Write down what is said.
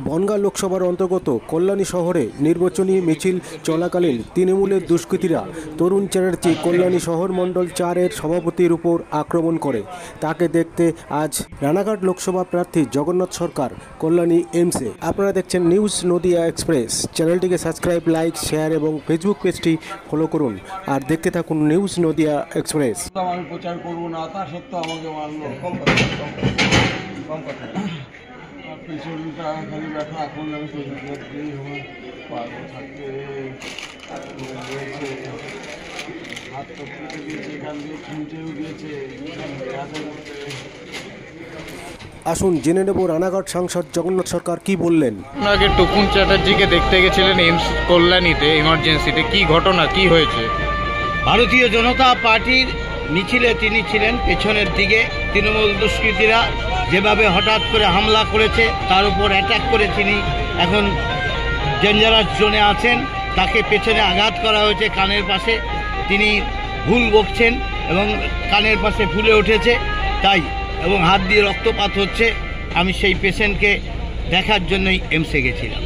বনগাঁ লোকসভার অন্তর্গত কল্যাণী শহরে নির্বাচনী মিছিল চলাকালীন তৃণমূলের দুষ্কৃতীরা তরুণ চ্যাটার্জি কল্যাণী শহর মণ্ডল 4-এর সভাপতির উপর আক্রমণ করে। তাকে দেখতে আজ রানাঘাট লোকসভা প্রার্থী জগন্নাথ সরকার কল্যাণী এমসে। আপনারা দেখছেন নিউজ নদিয়া এক্সপ্রেস। চ্যানেলটিকে সাবস্ক্রাইব, লাইক, শেয়ার এবং ফেসবুক পেজটি ফলো করুন আর দেখতে থাকুন নিউজ নদিয়া এক্সপ্রেস। আমি প্রচার করবো না, তা সত্ত্বেও আমাকে মারলো। কম কথা পিছনটা খালি ব্যথা, এখন আমি থাকতে হাত তো কেটে দিয়েছে, এখান দিয়ে খুঁজেও দিয়েছে। আসুন জেনে নেব রানাঘাট সাংসদ জগন্নাথ সরকার কি বললেন। আগে টুকুন চ্যাটার্জিকে দেখতে গেছিলেন এইমস কল্যাণীতে এমার্জেন্সিতে, কি ঘটনা, কি হয়েছে? ভারতীয় জনতা পার্টির মিছিলে তিনি ছিলেন পেছনের দিকে। তৃণমূল দুষ্কৃতীরা যেভাবে হঠাৎ করে হামলা করেছে, তার উপর অ্যাটাক করে তিনি এখন ডেঞ্জারাস জোনে আছেন। তাকে পেছনে আঘাত করা হয়েছে কানের পাশে, তিনি ভুল বকছেন এবং কানের পাশে ফুলে উঠেছে তাই, এবং হাত দিয়ে রক্তপাত হচ্ছে। আমি সেই পেশেন্টকে দেখার জন্যই এমসে গেছিলাম।